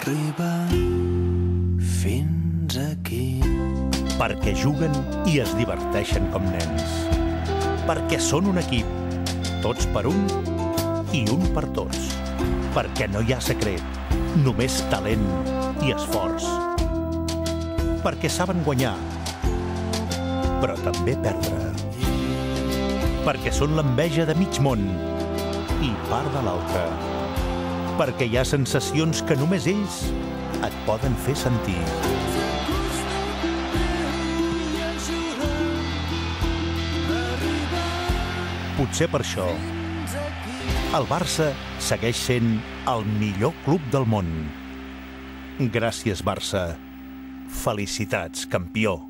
arribar fins aquí. Perquè juguen i es diverteixen com nens. Perquè són un equip, tots per un i un per tots. Perquè no hi ha secret, només talent i esforç. Perquè saben guanyar, però també perdre. Perquè són l'enveja de mig món i part de l'altre. Perquè hi ha sensacions que només ells et poden fer sentir. Potser per això el Barça segueix sent el millor club del món. Gràcies, Barça. Felicitats, campió.